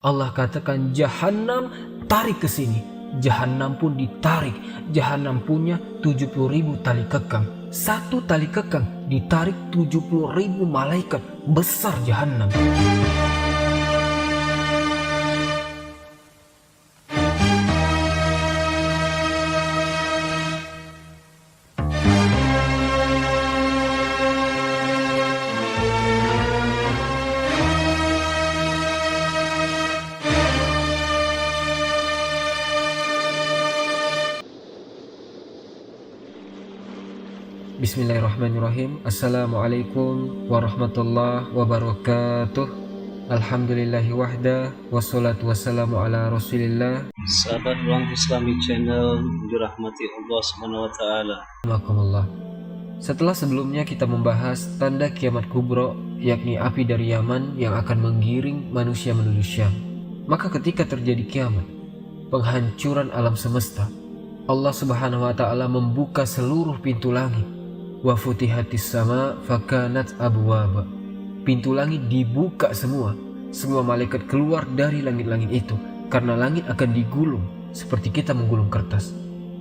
Allah katakan Jahannam tarik ke sini. Jahannam pun ditarik. Jahannam punya 70.000 tali kekang. Satu tali kekang ditarik 70.000 malaikat. Besar Jahannam. Bismillahirrahmanirrahim. Assalamualaikum warahmatullahi wabarakatuh. Alhamdulillahi wahda, wassalatu wassalamu ala rasulillah. Sahabat Ruang Islamic Channel dirahmati Allah SWT. Alhamdulillah. Setelah sebelumnya kita membahas tanda kiamat kubro, yakni api dari Yaman yang akan menggiring manusia menuju Syam. Maka ketika terjadi kiamat, penghancuran alam semesta, Allah Subhanahu wa taala membuka seluruh pintu langit. Wa futihatis sama fakanat abwaba. Pintu langit dibuka semua. Semua malaikat keluar dari langit-langit itu, karena langit akan digulung seperti kita menggulung kertas.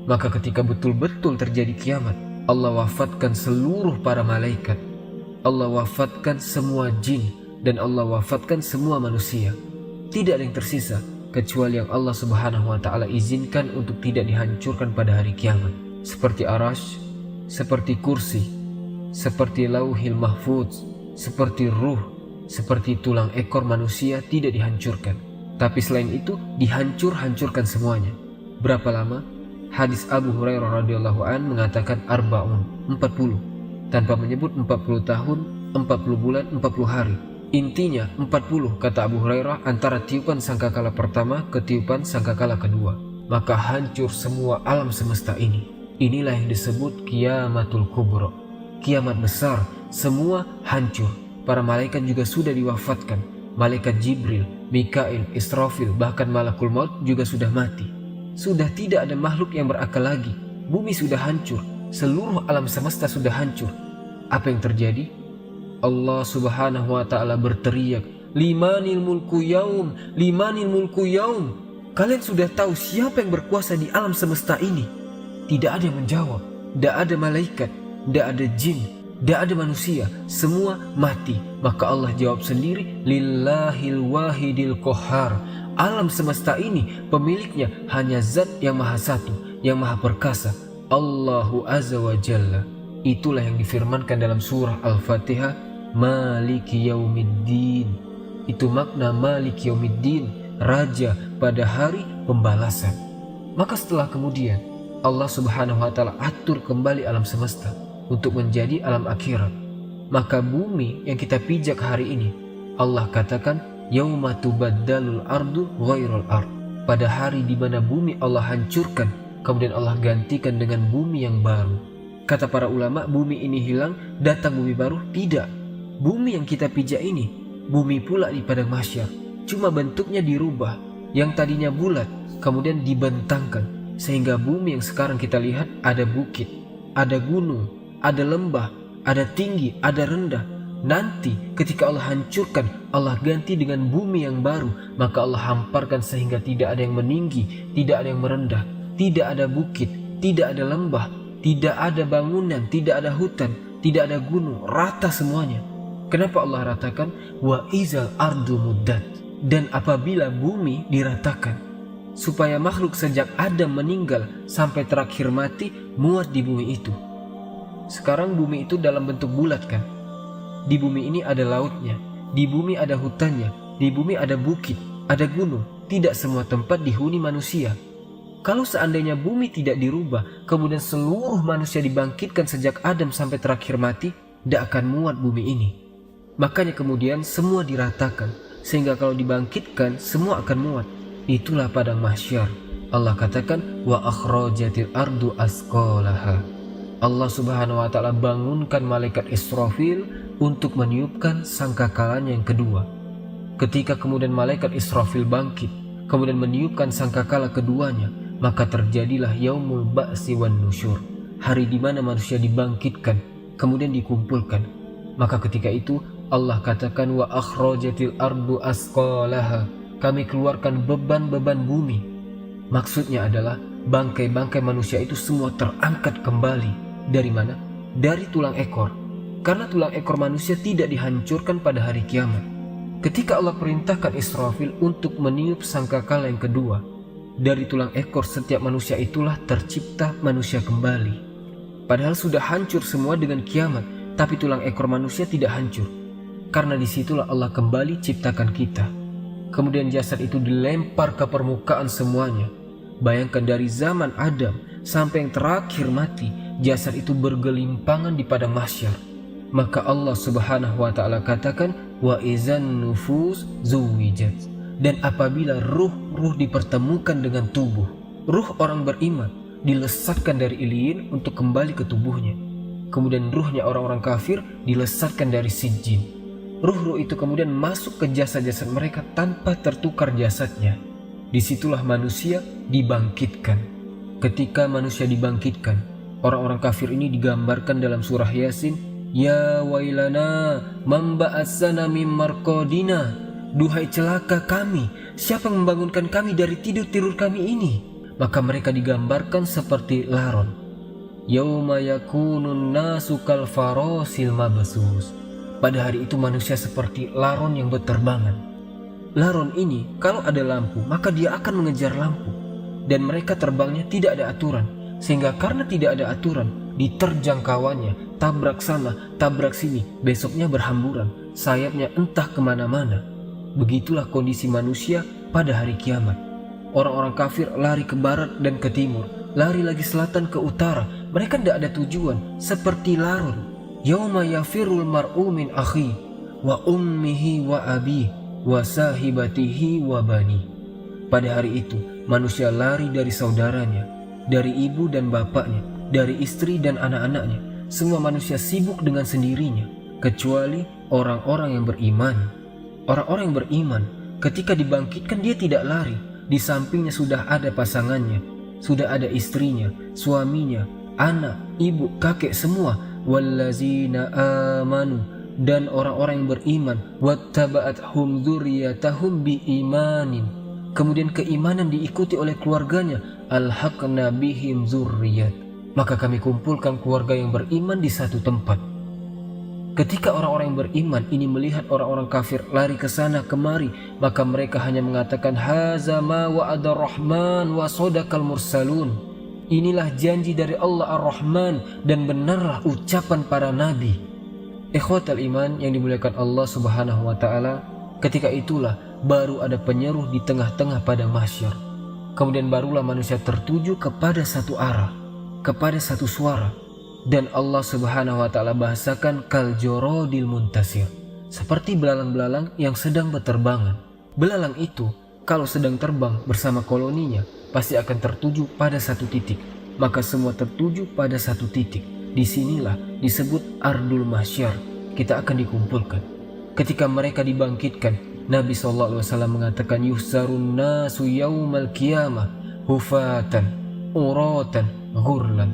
Maka ketika betul-betul terjadi kiamat, Allah wafatkan seluruh para malaikat. Allah wafatkan semua jin, dan Allah wafatkan semua manusia. Tidak ada yang tersisa kecuali yang Allah Subhanahu wa taala izinkan untuk tidak dihancurkan pada hari kiamat. Seperti Arash, seperti kursi, seperti lauhil mahfudz, seperti ruh, seperti tulang ekor manusia tidak dihancurkan. Tapi selain itu dihancurkan semuanya. Berapa lama? Hadis Abu Hurairah radhiyallahu an mengatakan arba'un, 40, tanpa menyebut 40 tahun, 40 bulan, 40 hari. Intinya 40, kata Abu Hurairah, antara tiupan sangkakala pertama ke tiupan sangkakala kedua. Maka hancur semua alam semesta ini. Inilah yang disebut kiamatul kubro, kiamat besar. Semua hancur. Para malaikat juga sudah diwafatkan. Malaikat Jibril, Mikail, Israfil, bahkan Malakul Maut juga sudah mati. Sudah tidak ada makhluk yang berakal lagi. Bumi sudah hancur. Seluruh alam semesta sudah hancur. Apa yang terjadi? Allah Subhanahu wa taala berteriak, limanil mulku yaum, limanil mulku yaum. Kalian sudah tahu siapa yang berkuasa di alam semesta ini? Tidak ada yang menjawab. Tidak ada malaikat, tidak ada jin, tidak ada manusia. Semua mati. Maka Allah jawab sendiri, lillahil wahidil qahhar. Alam semesta ini pemiliknya hanya Zat yang Maha Satu, yang Maha Perkasa, Allahu Azza wa Jalla. Itulah yang difirmankan dalam surah Al-Fatihah, Maliki Yaumiddin. Itu makna Maliki Yaumiddin, Raja pada hari pembalasan. Maka setelah kemudian Allah Subhanahu wa taala atur kembali alam semesta untuk menjadi alam akhirat. Maka bumi yang kita pijak hari ini, Allah katakan yauma tubaddalul ardu ghairul ard. Pada hari di mana bumi Allah hancurkan, kemudian Allah gantikan dengan bumi yang baru. Kata para ulama, bumi ini hilang, datang bumi baru? Tidak. Bumi yang kita pijak ini, bumi pula di padang mahsyar. Cuma bentuknya dirubah. Yang tadinya bulat, kemudian dibentangkan. Sehingga bumi yang sekarang kita lihat ada bukit, ada gunung, ada lembah, ada tinggi, ada rendah. Nanti ketika Allah hancurkan, Allah ganti dengan bumi yang baru. Maka Allah hamparkan sehingga tidak ada yang meninggi, tidak ada yang merendah. Tidak ada bukit, tidak ada lembah, tidak ada bangunan, tidak ada hutan, tidak ada gunung, rata semuanya. Kenapa Allah ratakan? Wa izal ardu muddat. Dan apabila bumi diratakan, supaya makhluk sejak Adam meninggal sampai terakhir mati muat di bumi itu. Sekarang bumi itu dalam bentuk bulat kan? Di bumi ini ada lautnya, di bumi ada hutannya, di bumi ada bukit, ada gunung. Tidak semua tempat dihuni manusia. Kalau seandainya bumi tidak dirubah, kemudian seluruh manusia dibangkitkan sejak Adam sampai terakhir mati, tidak akan muat bumi ini. Makanya kemudian semua diratakan, sehingga kalau dibangkitkan semua akan muat. Itulah padang mahsyar. Allah katakan wa akhrajatil ardu asqalaha. Allah Subhanahu wa taala bangunkan malaikat Israfil untuk meniupkan sangkakalanya yang kedua. Ketika kemudian malaikat Israfil bangkit, kemudian meniupkan sangkakala keduanya, maka terjadilah yaumul ba'si wan nusyur, hari di mana manusia dibangkitkan, kemudian dikumpulkan. Maka ketika itu Allah katakan wa akhrajatil ardu asqalaha. kami keluarkan beban-beban bumi. Maksudnya adalah bangkai-bangkai manusia itu semua terangkat kembali. Dari mana? Dari tulang ekor. Karena tulang ekor manusia tidak dihancurkan pada hari kiamat. Ketika Allah perintahkan Israfil untuk meniup sangkakala yang kedua, dari tulang ekor setiap manusia itulah tercipta manusia kembali. Padahal sudah hancur semua dengan kiamat, tapi tulang ekor manusia tidak hancur. Karena disitulah Allah kembali ciptakan kita. Kemudian jasad itu dilempar ke permukaan semuanya. Bayangkan dari zaman Adam sampai yang terakhir mati, jasad itu bergelimpangan di padang mahsyar. Maka Allah Subhanahu wa ta'ala katakan, wa izan nufus zuwijat. Dan apabila ruh dipertemukan dengan tubuh, ruh orang beriman dilesatkan dari iliin untuk kembali ke tubuhnya. Kemudian ruhnya orang-orang kafir dilesatkan dari sijjin. Ruh-ruh itu kemudian masuk ke jasad-jasad mereka tanpa tertukar jasadnya. Disitulah manusia dibangkitkan. Ketika manusia dibangkitkan, orang-orang kafir ini digambarkan dalam surah Yasin, ya wailana man ba'atsana min marqadina. Duhai celaka kami, siapa yang membangunkan kami dari tidur-tidur kami ini? Maka mereka digambarkan seperti laron. Yauma yakunun nasu kal farasil mabsus. Pada hari itu manusia seperti laron yang berterbangan. Laron ini kalau ada lampu maka dia akan mengejar lampu. Dan mereka terbangnya tidak ada aturan. Sehingga karena tidak ada aturan, diterjang kawannya, tabrak sana, tabrak sini, besoknya berhamburan, sayapnya entah kemana-mana. Begitulah kondisi manusia pada hari kiamat. Orang-orang kafir lari ke barat dan ke timur, lari lagi selatan ke utara. Mereka tidak ada tujuan, seperti larun. Yauma yafirul mar'u min akhi wa ummihi wa abi wa sahibatihi wa bani. Pada hari itu manusia lari dari saudaranya, dari ibu dan bapaknya, dari istri dan anak-anaknya. Semua manusia sibuk dengan sendirinya, kecuali orang-orang yang beriman. Orang-orang yang beriman ketika dibangkitkan dia tidak lari. Di sampingnya sudah ada pasangannya, sudah ada istrinya, suaminya, anak, ibu, kakek semua. Wallazina amanu, dan orang-orang yang beriman, wattaba'athum dzurriyyatahum biimanin. Kemudian keimanan diikuti oleh keluarganya, alhaqna bihim dzurriyyat. Maka kami kumpulkan keluarga yang beriman di satu tempat. Ketika orang-orang yang beriman ini melihat orang-orang kafir lari ke sana kemari, maka mereka hanya mengatakan haza ma wa'ada rahman wa sadaqal mursalun. Inilah janji dari Allah Ar-Rahman dan benarlah ucapan para nabi. Ikhwatal iman yang dimuliakan Allah Subhanahu wa ta'ala, ketika itulah baru ada penyeru di tengah-tengah padang mahsyar. Kemudian barulah manusia tertuju kepada satu arah, kepada satu suara. Dan Allah Subhanahu wa ta'ala bahasakan kal jorodil muntasir, seperti belalang-belalang yang sedang berterbangan. Belalang itu kalau sedang terbang bersama koloninya pasti akan tertuju pada satu titik. Maka semua tertuju pada satu titik. Disinilah disebut ardul mahsyar. Kita akan dikumpulkan. Ketika mereka dibangkitkan, Nabi SAW mengatakan yuhsarun nasu yaumal qiyamah hufatan uratan ghurlan.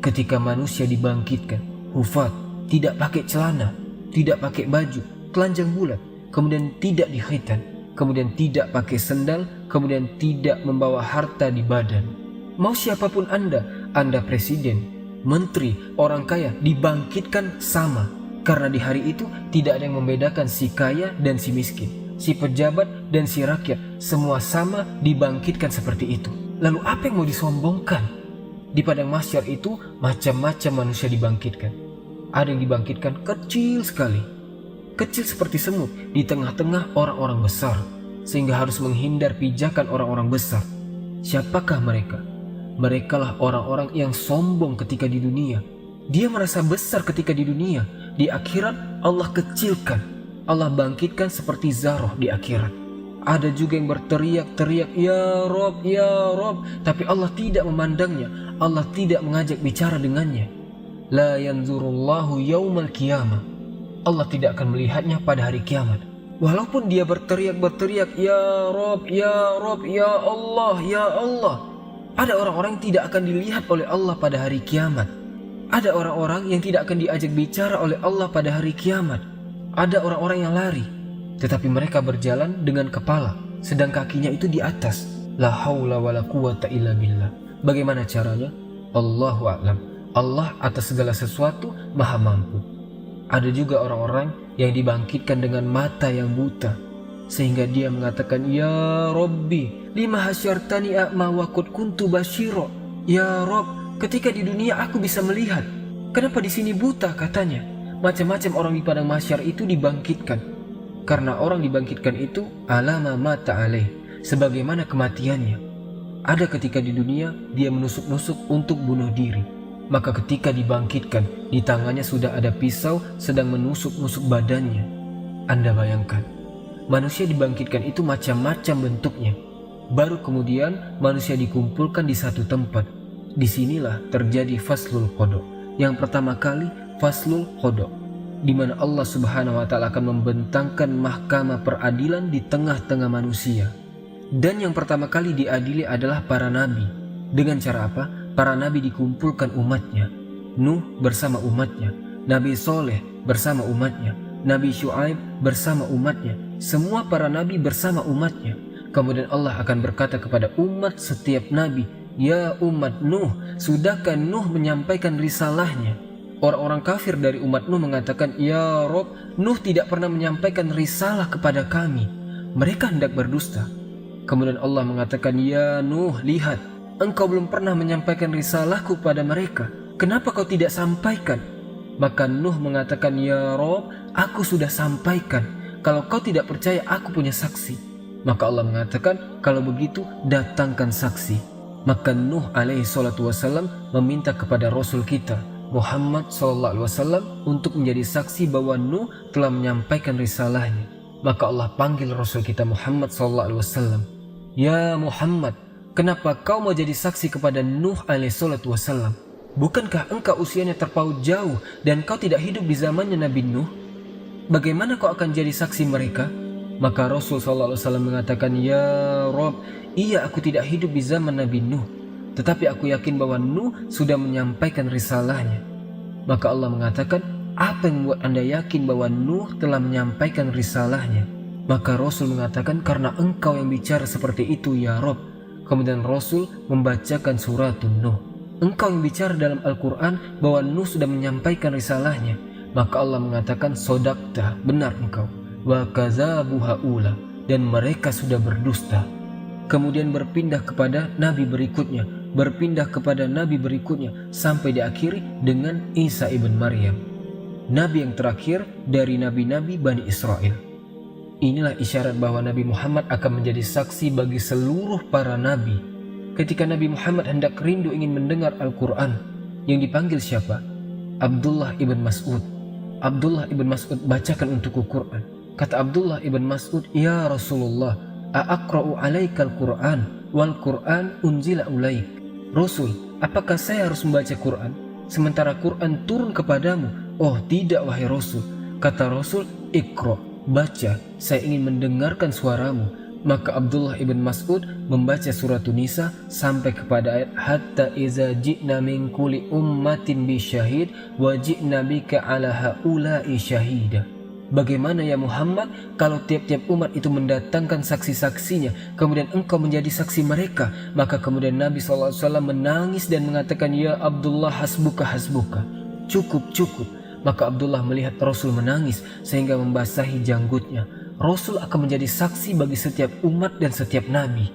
Ketika manusia dibangkitkan, hufat, tidak pakai celana, tidak pakai baju, telanjang bulat, kemudian tidak dikhitan, kemudian tidak pakai sendal, kemudian tidak membawa harta di badan. Mau siapapun Anda presiden, menteri, orang kaya, dibangkitkan sama. Karena di hari itu tidak ada yang membedakan si kaya dan si miskin, si pejabat dan si rakyat, semua sama dibangkitkan seperti itu. Lalu apa yang mau disombongkan? Di padang mahsyar itu macam-macam manusia dibangkitkan. Ada yang dibangkitkan kecil sekali, kecil seperti semut di tengah-tengah orang-orang besar, sehingga harus menghindar pijakan orang-orang besar. Siapakah mereka? Merekalah orang-orang yang sombong ketika di dunia. Dia merasa besar ketika di dunia. Di akhirat Allah kecilkan, Allah bangkitkan seperti zarah di akhirat. Ada juga yang berteriak-teriak ya Rob, ya Rob, tapi Allah tidak memandangnya. Allah tidak mengajak bicara dengannya. La yanzurullahu yaumal qiyamah. Allah tidak akan melihatnya pada hari kiamat. Walaupun dia berteriak ya Rob, ya Rob, ya Allah, ya Allah. Ada orang-orang yang tidak akan dilihat oleh Allah pada hari kiamat. Ada orang-orang yang tidak akan diajak bicara oleh Allah pada hari kiamat. Ada orang-orang yang lari, tetapi mereka berjalan dengan kepala. sedang kakinya itu di atas. La haula wala quwata illa billah. Bagaimana caranya? Allahu a'lam. Allah atas segala sesuatu maha mampu. Ada juga orang-orang yang dibangkitkan dengan mata yang buta, sehingga dia mengatakan, Ya Rabbi, lima hasyartani a'ma wa qad kuntu basyira. Ya Rabb, ketika di dunia aku bisa melihat, kenapa di sini buta, katanya. Macam-macam orang di padang mahsyar itu dibangkitkan. Karena orang dibangkitkan itu alama mata alaih, sebagaimana kematiannya. Ada ketika di dunia dia menusuk-nusuk untuk bunuh diri. Maka ketika dibangkitkan, di tangannya sudah ada pisau sedang menusuk-nusuk badannya. Anda bayangkan, manusia dibangkitkan itu macam-macam bentuknya. Baru kemudian manusia dikumpulkan di satu tempat. Disinilah terjadi faslul qada. Yang pertama kali faslul qada, di mana Allah Subhanahu wa taala akan membentangkan mahkamah peradilan di tengah-tengah manusia. Dan yang pertama kali diadili adalah para nabi. Dengan cara apa? Para nabi dikumpulkan umatnya. Nuh bersama umatnya, Nabi Soleh bersama umatnya, Nabi Syuaib bersama umatnya. Semua para nabi bersama umatnya. Kemudian Allah akan berkata kepada umat setiap nabi, Ya umat Nuh, sudahkah Nuh menyampaikan risalahnya? Orang-orang kafir dari umat Nuh mengatakan, Ya Rob, Nuh tidak pernah menyampaikan risalah kepada kami. Mereka hendak berdusta. Kemudian Allah mengatakan, Ya Nuh, lihat, engkau belum pernah menyampaikan risalahku pada mereka. Kenapa kau tidak sampaikan? Maka Nuh mengatakan, Ya Rob, aku sudah sampaikan. Kalau kau tidak percaya, aku punya saksi. Maka Allah mengatakan, kalau begitu datangkan saksi. Maka Nuh alaihi salatu wasallam meminta kepada Rasul kita Muhammad sallallahu alaihi wasallam untuk menjadi saksi bahwa Nuh telah menyampaikan risalahnya. Maka Allah panggil Rasul kita Muhammad sallallahu alaihi wasallam, Ya Muhammad, kenapa kau mau jadi saksi kepada Nuh alaihi salatu wasallam? Bukankah engkau usianya terpaut jauh dan kau tidak hidup di zamannya Nabi Nuh? Bagaimana kau akan jadi saksi mereka? Maka Rasul sallallahu alaihi wasallam mengatakan, Ya Rob, iya aku tidak hidup di zaman Nabi Nuh, tetapi aku yakin bahwa Nuh sudah menyampaikan risalahnya. Maka Allah mengatakan, apa yang membuat anda yakin bahwa Nuh telah menyampaikan risalahnya? Maka Rasul mengatakan, karena engkau yang bicara seperti itu ya Rob. Kemudian Rasul membacakan suratun Nuh. Engkau yang bicara dalam Al-Quran bahwa Nuh sudah menyampaikan risalahnya. Maka Allah mengatakan, sodakta, benar engkau. Wa kazabu haula, dan mereka sudah berdusta. Kemudian berpindah kepada nabi berikutnya, sampai diakhiri dengan Isa ibn Maryam, nabi yang terakhir dari nabi-nabi Bani Israel. Inilah isyarat bahwa Nabi Muhammad akan menjadi saksi bagi seluruh para nabi. Ketika Nabi Muhammad hendak rindu ingin mendengar Al-Quran, yang dipanggil siapa? Abdullah ibn Mas'ud. Abdullah ibn Mas'ud, bacakan untukku Quran. Kata Abdullah ibn Mas'ud, Ya Rasulullah, a'akra'u alaikal Quran wal Quran unzila ulaik. Rasul, apakah saya harus membaca Quran sementara Quran turun kepadamu? Oh tidak wahai Rasul. Kata Rasul, Iqra, baca, saya ingin mendengarkan suaramu. Maka Abdullah ibn Mas'ud membaca surat Nisa sampai kepada ayat hatta iza ji'na min kulli ummatin bi syahid wa ji'na bika ala haula'i syahida. Bagaimana ya Muhammad kalau tiap-tiap umat itu mendatangkan saksi-saksinya, kemudian engkau menjadi saksi mereka? Maka kemudian Nabi SAW menangis dan mengatakan, Ya Abdullah, hasbuka hasbuka, cukup. Maka Abdullah melihat Rasul menangis sehingga membasahi janggutnya. Rasul akan menjadi saksi bagi setiap umat dan setiap nabi.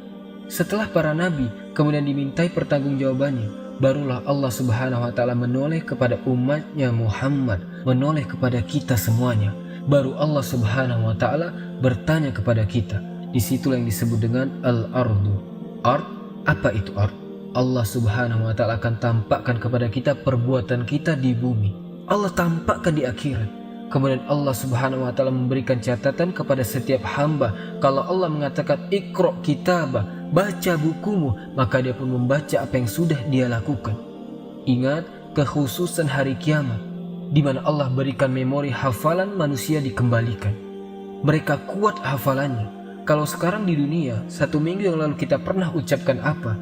Setelah para nabi kemudian dimintai pertanggungjawabannya, barulah Allah Subhanahu wa taala menoleh kepada umatnya Muhammad, menoleh kepada kita semuanya. Baru Allah Subhanahu wa taala bertanya kepada kita. Disitulah yang disebut dengan al-ardu. Ard, apa itu ard? Allah Subhanahu wa taala akan tampakkan kepada kita perbuatan kita di bumi. Allah tampakkan di akhirat. Kemudian Allah Subhanahu wa taala memberikan catatan kepada setiap hamba. Kalau Allah mengatakan Iqra kitabah, baca bukumu, maka dia pun membaca apa yang sudah dia lakukan. Ingat kekhususan hari kiamat, di mana Allah berikan memori hafalan manusia dikembalikan. Mereka kuat hafalannya. Kalau sekarang di dunia, 1 minggu yang lalu kita pernah ucapkan apa?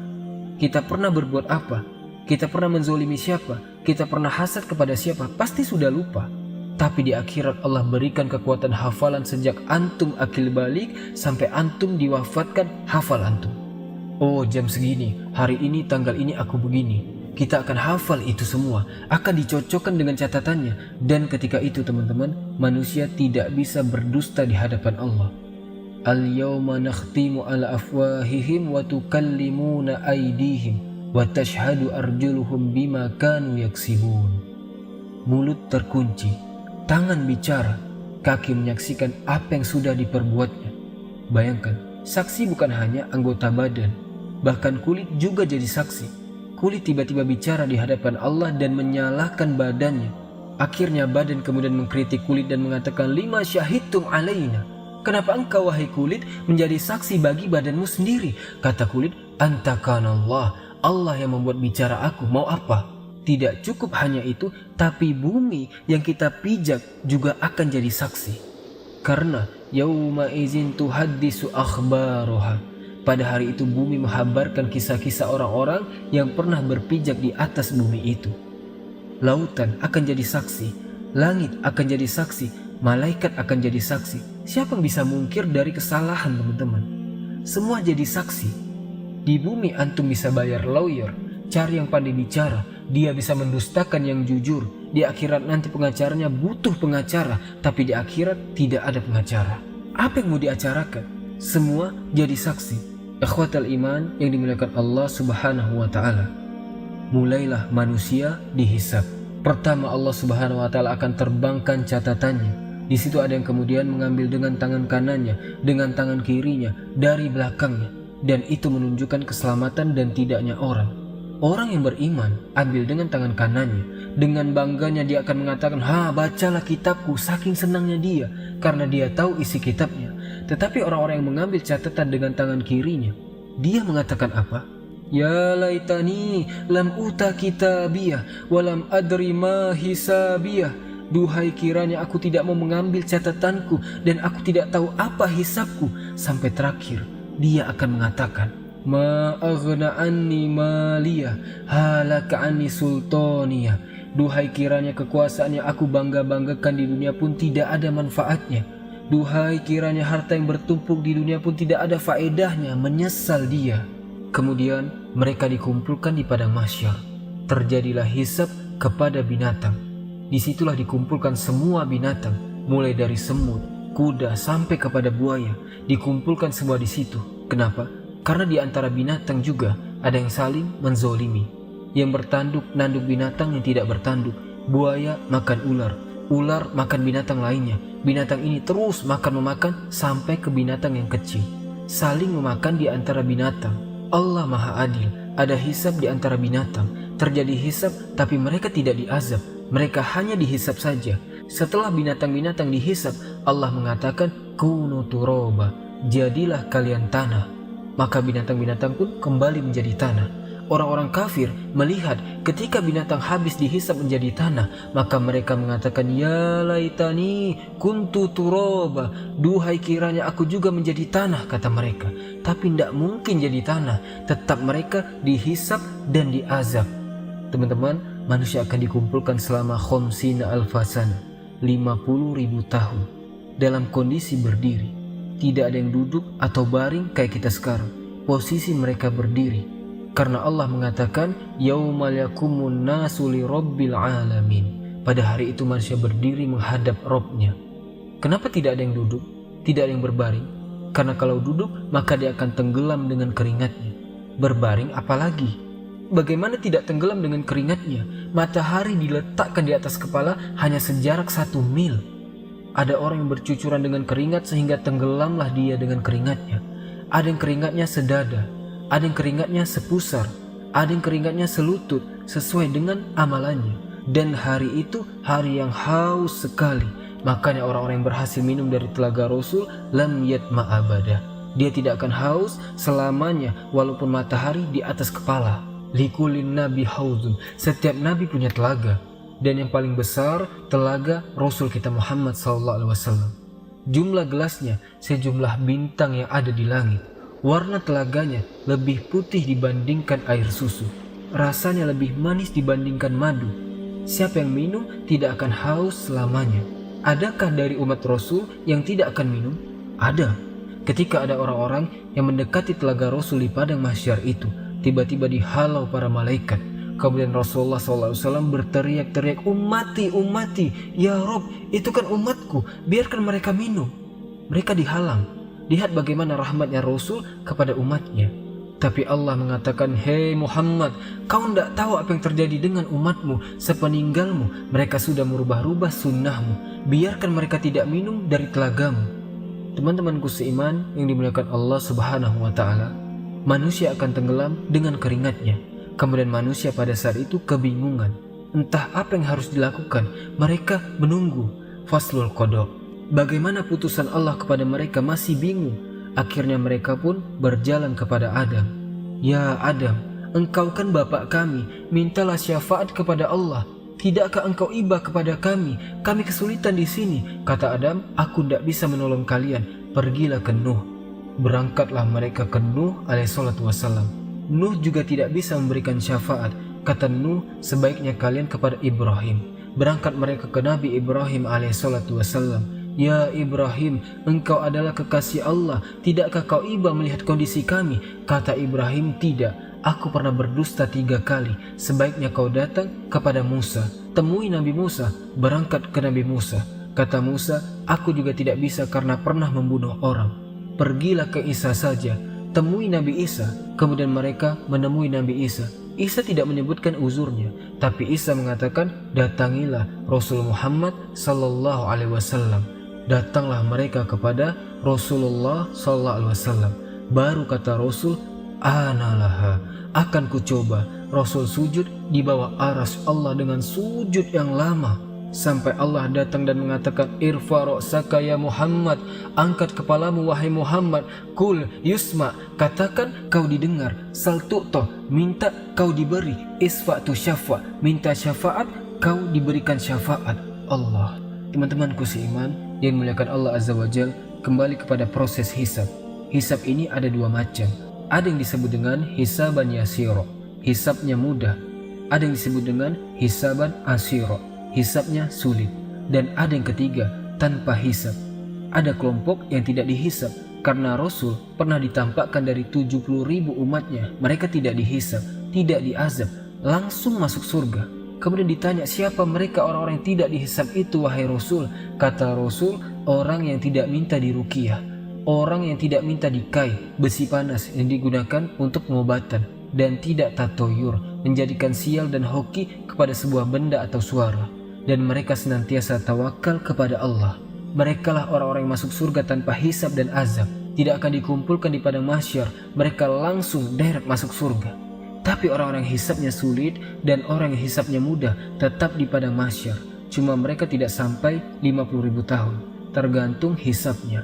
Kita pernah berbuat apa? Kita pernah menzolimi siapa? Kita pernah hasad kepada siapa? Pasti sudah lupa. Tapi di akhirat Allah berikan kekuatan hafalan sejak antum akil balik sampai antum diwafatkan hafal antum. Oh, jam segini, hari ini, tanggal ini aku begini. Kita akan hafal itu semua, akan dicocokkan dengan catatannya. Dan ketika itu teman-teman, manusia tidak bisa berdusta di hadapan Allah. Al-yawma nakhtimu ala afwahihim wa tukallimuna aydihim wa tashhadu arjuluhum bima kanu yaksibun. Mulut terkunci, tangan bicara, kaki menyaksikan apa yang sudah diperbuatnya. Bayangkan, saksi bukan hanya anggota badan, bahkan kulit juga jadi saksi. Kulit tiba-tiba bicara di hadapan Allah dan menyalahkan badannya. Akhirnya badan kemudian mengkritik kulit dan mengatakan, lima syahidtum alaina. Kenapa engkau wahai kulit menjadi saksi bagi badanmu sendiri? Kata kulit, antakanallah, Allah yang membuat bicara aku, mau apa? Tidak cukup hanya itu, tapi bumi yang kita pijak juga akan jadi saksi. Karena yauma izin tuhaddisu akhbaroha. Pada hari itu bumi menghabarkan kisah-kisah orang-orang yang pernah berpijak di atas bumi itu. Lautan akan jadi saksi, langit akan jadi saksi, malaikat akan jadi saksi. Siapa yang bisa mungkir dari kesalahan teman-teman? Semua jadi saksi. Di bumi antum bisa bayar lawyer, cari yang pandai bicara, dia bisa mendustakan yang jujur. Di akhirat nanti pengacaranya butuh pengacara, tapi di akhirat tidak ada pengacara. Apa yang mau diacarakan? Semua jadi saksi. Ikhwatal iman yang dimuliakan Allah Subhanahu wa taala. Mulailah manusia dihisab. Pertama Allah Subhanahu wa taala akan terbangkan catatannya. Di situ ada yang kemudian mengambil dengan tangan kanannya, dengan tangan kirinya, dari belakangnya, dan itu menunjukkan keselamatan dan tidaknya orang. Orang yang beriman ambil dengan tangan kanannya, dengan bangganya dia akan mengatakan, bacalah kitabku, saking senangnya dia karena dia tahu isi kitabnya. Tetapi orang-orang yang mengambil catatan dengan tangan kirinya, dia mengatakan apa? Ya laitani lam uta kitabiyah walam adri ma hisabiyah. Duhai kiranya aku tidak mau mengambil catatanku dan aku tidak tahu apa hisabku. Sampai terakhir dia akan mengatakan, ma aghna anni maliyah halaka anni sultaniyah. Duhai kiranya kekuasaan yang aku bangga-banggakan di dunia pun tidak ada manfaatnya. Duhai kiranya harta yang bertumpuk di dunia pun tidak ada faedahnya, menyesal dia. Kemudian mereka dikumpulkan di padang mahsyar. Terjadilah hisab kepada binatang. Disitulah dikumpulkan semua binatang, mulai dari semut, kuda sampai kepada buaya. Dikumpulkan semua di situ. Kenapa? Karena di antara binatang juga ada yang saling menzolimi. Yang bertanduk nanduk binatang yang tidak bertanduk. Buaya makan ular, ular makan binatang lainnya. Binatang ini terus makan-memakan sampai ke binatang yang kecil. Saling memakan di antara binatang. Allah Maha Adil. Ada hisab di antara binatang. Terjadi hisab tapi mereka tidak diazab. Mereka hanya dihisab saja. Setelah binatang-binatang dihisab, Allah mengatakan, kunu turoba, jadilah kalian tanah. Maka binatang-binatang pun kembali menjadi tanah. Orang-orang kafir melihat ketika binatang habis dihisab menjadi tanah, maka mereka mengatakan, ya laitani kuntu turoba, duhai kiranya aku juga menjadi tanah, kata mereka. Tapi tidak mungkin jadi tanah, tetap mereka dihisab dan diazab. Teman-teman, manusia akan dikumpulkan selama khamsina alfasana, 50.000 tahun, dalam kondisi berdiri. Tidak ada yang duduk atau baring kayak kita sekarang. Posisi mereka berdiri. Karena Allah mengatakan, yaumal yakumun nasu li rabbil alamin. Pada hari itu manusia berdiri menghadap Rabb-Nya. Kenapa tidak ada yang duduk? Tidak ada yang berbaring? Karena kalau duduk, maka dia akan tenggelam dengan keringatnya. Berbaring apalagi? Bagaimana tidak tenggelam dengan keringatnya? Matahari diletakkan di atas kepala hanya sejarak 1 mil. Ada orang yang bercucuran dengan keringat sehingga tenggelamlah dia dengan keringatnya. Ada yang keringatnya sedada, ada yang keringatnya sepusar, ada yang keringatnya selutut, sesuai dengan amalannya. Dan hari itu hari yang haus sekali. Makanya orang-orang yang berhasil minum dari telaga Rasul, lam yatma abada, dia tidak akan haus selamanya walaupun matahari di atas kepala. Likulin nabi hauzun, setiap nabi punya telaga. Dan yang paling besar telaga Rasul kita Muhammad SAW. Jumlah gelasnya sejumlah bintang yang ada di langit. Warna telaganya lebih putih dibandingkan air susu. Rasanya lebih manis dibandingkan madu. Siapa yang minum tidak akan haus selamanya. Adakah dari umat Rasul yang tidak akan minum? Ada. Ketika ada orang-orang yang mendekati telaga Rasul di padang mahsyar itu, tiba-tiba dihalau para malaikat. Kemudian Rasulullah SAW berteriak-teriak, "Ummati, ummati, ya Rob, itu kan umatku, biarkan mereka minum." Mereka dihalang. Lihat bagaimana rahmatnya Rasul kepada umatnya. Tapi Allah mengatakan, "Hei Muhammad, kau tidak tahu apa yang terjadi dengan umatmu sepeninggalmu. Mereka sudah merubah-rubah sunnahmu. Biarkan mereka tidak minum dari telagamu." Teman-temanku seiman yang dimuliakan Allah Subhanahu wa Ta'ala, manusia akan tenggelam dengan keringatnya. Kemudian manusia pada saat itu kebingungan, entah apa yang harus dilakukan. Mereka menunggu faslul qada. Bagaimana putusan Allah kepada mereka masih bingung. Akhirnya mereka pun berjalan kepada Adam. "Ya Adam, engkau kan bapak kami, mintalah syafaat kepada Allah. Tidakkah engkau iba kepada kami? Kami kesulitan di sini." Kata Adam, "Aku tidak bisa menolong kalian. Pergilah ke Nuh." Berangkatlah mereka ke Nuh alaihissalatu wassalam. Nuh juga tidak bisa memberikan syafaat. Kata Nuh, "Sebaiknya kalian kepada Ibrahim." Berangkat mereka ke Nabi Ibrahim alaihissalatu wassalam. "Ya Ibrahim, engkau adalah kekasih Allah. Tidakkah kau iba melihat kondisi kami?" Kata Ibrahim, "Tidak. Aku pernah berdusta 3 kali. Sebaiknya kau datang kepada Musa. Temui Nabi Musa." Berangkat ke Nabi Musa. Kata Musa, "Aku juga tidak bisa karena pernah membunuh orang." Pergilah ke Isa saja. Temui Nabi Isa. Kemudian mereka menemui Nabi Isa. Isa tidak menyebutkan uzurnya, tapi Isa mengatakan, "Datangilah Rasul Muhammad sallallahu alaihi wasallam." Datanglah mereka kepada Rasulullah sallallahu alaihi wasallam. Baru kata Rasul, "Analaha, akan kucoba." Rasul sujud di bawah aras Allah dengan sujud yang lama, sampai Allah datang dan mengatakan, "Irfa ra'saka ya Muhammad, angkat kepalamu wahai Muhammad. Kul yusma, katakan kau didengar. Sal tu'ta, minta kau diberi. Isfa tu syafa, minta syafaat kau diberikan syafaat." Allah. Teman-temanku seiman yang dimuliakan Allah Azza wa Jal, kembali kepada proses hisab. Hisab ini ada 2 macam. Ada yang disebut dengan hisaban yasiro, hisabnya mudah. Ada yang disebut dengan hisaban asiro, hisabnya sulit. Dan ada yang ketiga, tanpa hisab. Ada kelompok yang tidak dihisab, karena Rasul pernah ditampakkan dari 70.000 umatnya. Mereka tidak dihisab, tidak diazab, langsung masuk surga. Kemudian ditanya, "Siapa mereka orang-orang yang tidak dihisab itu, wahai Rasul?" Kata Rasul, "Orang yang tidak minta diruqyah, orang yang tidak minta dikai, besi panas yang digunakan untuk pengobatan, dan tidak tatoyur, menjadikan sial dan hoki kepada sebuah benda atau suara. Dan mereka senantiasa tawakal kepada Allah. Merekalah orang-orang yang masuk surga tanpa hisab dan azab. Tidak akan dikumpulkan di padang mahsyar, mereka langsung direct masuk surga. Tapi orang-orang yang hisabnya sulit dan orang yang hisabnya mudah tetap di padang mahsyar. Cuma mereka tidak sampai 50.000 tahun, tergantung hisabnya.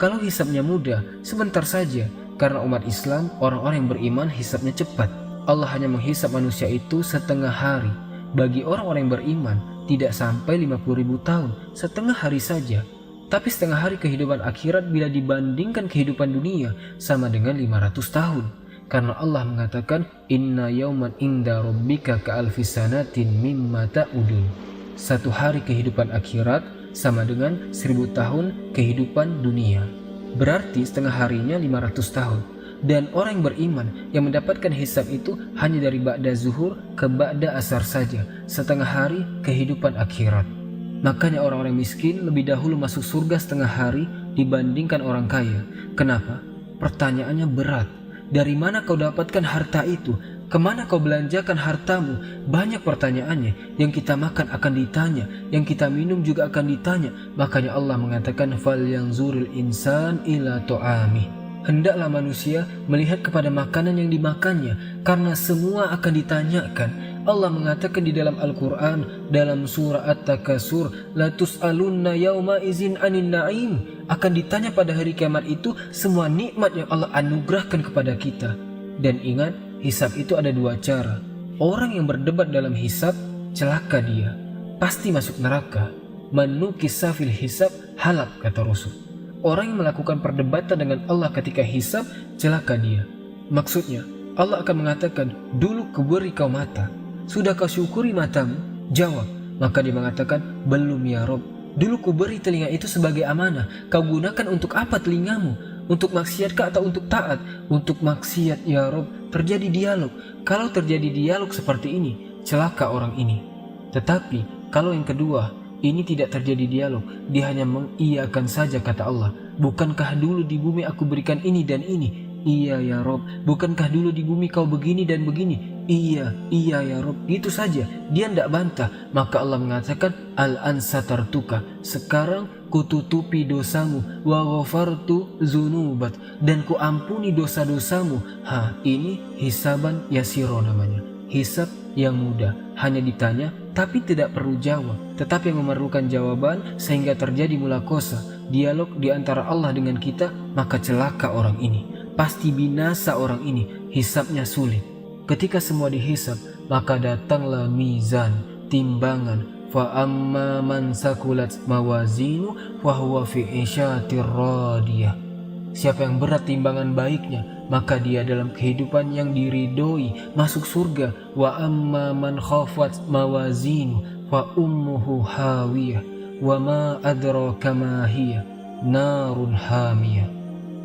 Kalau hisabnya mudah, sebentar saja. Karena umat Islam, orang-orang yang beriman hisabnya cepat. Allah hanya menghisab manusia itu setengah hari. Bagi orang-orang yang beriman, tidak sampai 50.000 tahun, setengah hari saja. Tapi setengah hari kehidupan akhirat bila dibandingkan kehidupan dunia, sama dengan 500 tahun. Karena Allah mengatakan, "Inna yauman inda rabbika ka'alfi sanatin mimma ta'udun." Satu hari kehidupan akhirat sama dengan 1000 tahun kehidupan dunia. Berarti setengah harinya 500 tahun. Dan orang yang beriman yang mendapatkan hisab itu hanya dari ba'da zuhur ke ba'da asar saja, setengah hari kehidupan akhirat. Makanya orang-orang miskin lebih dahulu masuk surga setengah hari dibandingkan orang kaya. Kenapa? Pertanyaannya berat. Dari mana kau dapatkan harta itu? Kemana kau belanjakan hartamu? Banyak pertanyaannya. Yang kita makan akan ditanya, yang kita minum juga akan ditanya. Makanya Allah mengatakan, "Falyanzuril insan ila ta'amih." Hendaklah manusia melihat kepada makanan yang dimakannya, karena semua akan ditanyakan. Allah mengatakan di dalam Al-Quran, dalam surah At-Takasur, "La tus'alunna yawma izin anin na'im." Akan ditanya pada hari kiamat itu semua nikmat yang Allah anugerahkan kepada kita. Dan ingat, hisab itu ada 2 cara. Orang yang berdebat dalam hisab, celaka dia, pasti masuk neraka. "Man nukisa fil hisab halak," kata Rasul. Orang yang melakukan perdebatan dengan Allah ketika hisab, celaka dia. Maksudnya, Allah akan mengatakan, "Dulu kuberi kau mata. Sudah kau syukuri matamu?" Jawab. Maka dia mengatakan, belum ya Rob. Dulu ku beri telinga itu sebagai amanah. Kau gunakan untuk apa telingamu? Untuk maksiatkah atau untuk taat? Untuk maksiat ya Rob. Terjadi dialog. Kalau terjadi dialog seperti ini, celaka orang ini. Tetapi kalau yang kedua, ini tidak terjadi dialog. Dia hanya mengiyakan saja, kata Allah. Bukankah dulu di bumi aku berikan ini dan ini? Iya ya Rob. Bukankah dulu di bumi kau begini dan begini? Iya ya Rob. Itu saja. Dia tidak bantah. Maka Allah mengatakan, Al-an satartuka. Sekarang kututupi dosamu. Wa ghafartu zunubat. Dan ku ampuni dosa-dosamu. Ini hisaban yasiro namanya. Hisab yang mudah. Hanya ditanya, tapi tidak perlu jawab. Tetapi yang memerlukan jawaban sehingga terjadi mulakosa. Dialog di antara Allah dengan kita, maka celaka orang ini. Pasti binasa orang ini, hisabnya sulit. Ketika semua dihisab, maka datanglah mizan, timbangan. Fa amma man sakulat mawazinu fa huwa fi isyatir radiyah. Siapa yang berat timbangan baiknya, maka dia dalam kehidupan yang diridhoi, masuk surga. Wa amma man khafat mawazinu fa ummuhu hawiyah wa ma adraka ma hiya narun hamiyah.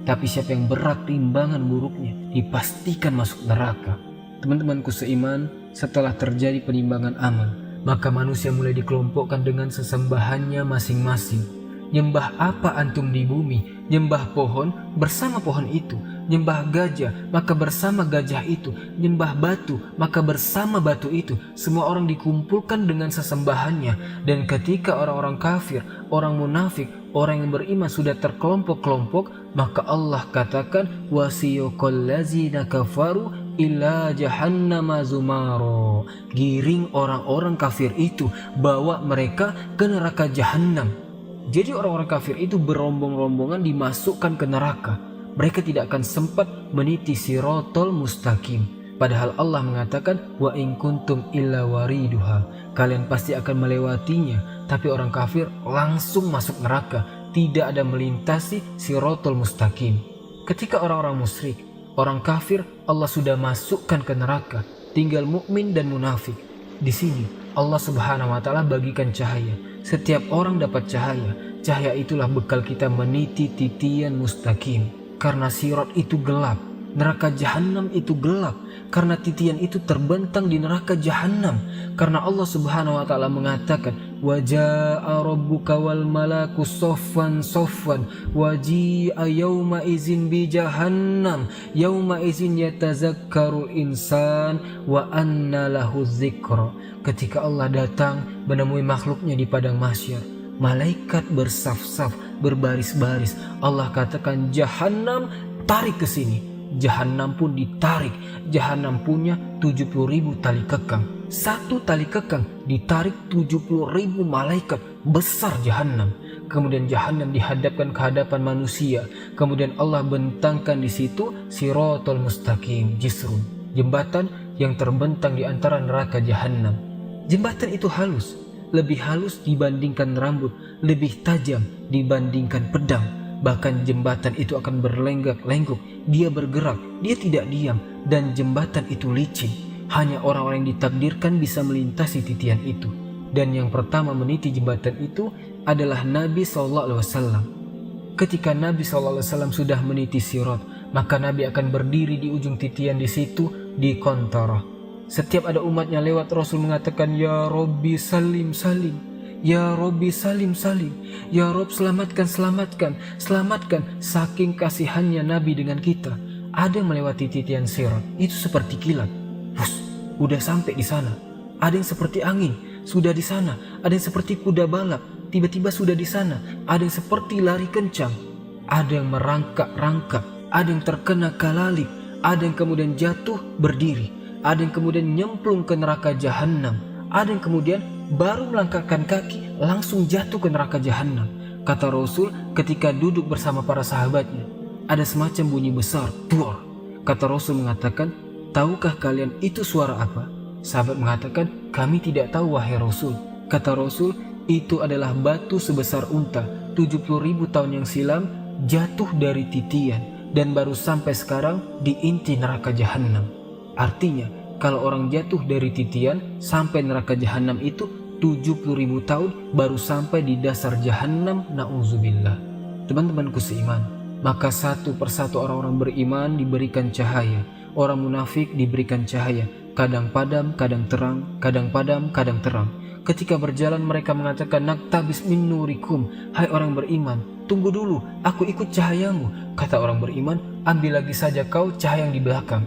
Tapi siapa yang berat timbangan buruknya, dipastikan masuk neraka. Teman-temanku seiman, setelah terjadi penimbangan amal, maka manusia mulai dikelompokkan dengan sesembahannya masing-masing. Nyembah apa antum di bumi? Nyembah pohon, bersama pohon itu. Nyembah gajah, maka bersama gajah itu. Nyembah batu, maka bersama batu itu. Semua orang dikumpulkan dengan sesembahannya. Dan ketika orang-orang kafir, orang munafik, orang yang beriman sudah terkelompok-kelompok, maka Allah katakan, wasiyaqal ladzina kafaru ila jahannama zumaro. Giring orang-orang kafir itu, bawa mereka ke neraka jahannam. Jadi orang-orang kafir itu berombong-rombongan dimasukkan ke neraka. Mereka tidak akan sempat meniti sirotol mustaqim. Padahal Allah mengatakan, wa in kuntum illa wariduha. Kalian pasti akan melewatinya. Tapi orang kafir langsung masuk neraka. Tidak ada melintasi sirotol mustaqim. Ketika orang-orang musyrik, orang kafir, Allah sudah masukkan ke neraka. Tinggal mukmin dan munafik. Di sini Allah Subhanahu wa taala bagikan cahaya. Setiap orang dapat cahaya. Cahaya itulah bekal kita meniti titian mustaqim. Karena sirat itu gelap, neraka jahanam itu gelap. Karena titian itu terbentang di neraka jahanam. Karena Allah Subhanahu wa taala mengatakan, wa jaa rabbuka wal malaku soffan soffan wa ji'a yauma izin bi jahannam yauma izin yatazakkaru insan wa anna lahu dzikra. Ketika Allah datang menemui makhluknya di padang mahsyar, malaikat bersaf-saf, berbaris-baris. Allah katakan, Jahannam tarik ke sini. Jahannam pun ditarik. Jahannam punya 70.000 tali kekang. Satu tali kekang ditarik 70.000 malaikat. Besar Jahannam. Kemudian Jahannam dihadapkan ke hadapan manusia. Kemudian Allah bentangkan di situ sirotol mustaqim, jisrun, jembatan yang terbentang di antara neraka Jahannam. Jembatan itu halus. Lebih halus dibandingkan rambut, lebih tajam dibandingkan pedang. Bahkan jembatan itu akan berlenggak-lenggok, dia bergerak, dia tidak diam, dan jembatan itu licin. Hanya orang-orang yang ditakdirkan bisa melintasi titian itu. Dan yang pertama meniti jembatan itu adalah Nabi SAW. Ketika Nabi SAW sudah meniti sirat, maka Nabi akan berdiri di ujung titian di situ, di kontorah. Setiap ada umatnya lewat, Rasul mengatakan, Ya Rabbi salim salim, Ya Rabbi salim salim, Ya Rabb selamatkan selamatkan selamatkan. Saking kasihannya Nabi dengan kita. Ada yang melewati titian sirat, itu seperti kilat, udah sampai di sana. Ada yang seperti angin, sudah di sana. Ada yang seperti kuda balap, tiba-tiba sudah di sana. Ada yang seperti lari kencang. Ada yang merangkak-rangkak, ada yang terkena kalalik, ada yang kemudian jatuh berdiri. Ada yang kemudian nyemplung ke neraka jahanam. Ada yang kemudian baru melangkahkan kaki langsung jatuh ke neraka jahanam. Kata Rasul ketika duduk bersama para sahabatnya, ada semacam bunyi besar, duar. Kata Rasul mengatakan, tahukah kalian itu suara apa? Sahabat mengatakan, kami tidak tahu wahai Rasul. Kata Rasul, itu adalah batu sebesar unta 70.000 tahun yang silam jatuh dari titian dan baru sampai sekarang di inti neraka jahanam. Artinya, kalau orang jatuh dari titian sampai neraka jahanam itu 70.000 tahun baru sampai di dasar jahanam, na'udzubillah. Teman-temanku seiman, maka satu persatu orang-orang beriman diberikan cahaya, orang munafik diberikan cahaya, kadang padam, kadang terang, kadang padam, kadang terang. Ketika berjalan mereka mengatakan, naktabis min nurikum, hai orang beriman, tunggu dulu, aku ikut cahayamu. Kata orang beriman, ambil lagi saja kau cahaya yang di belakang.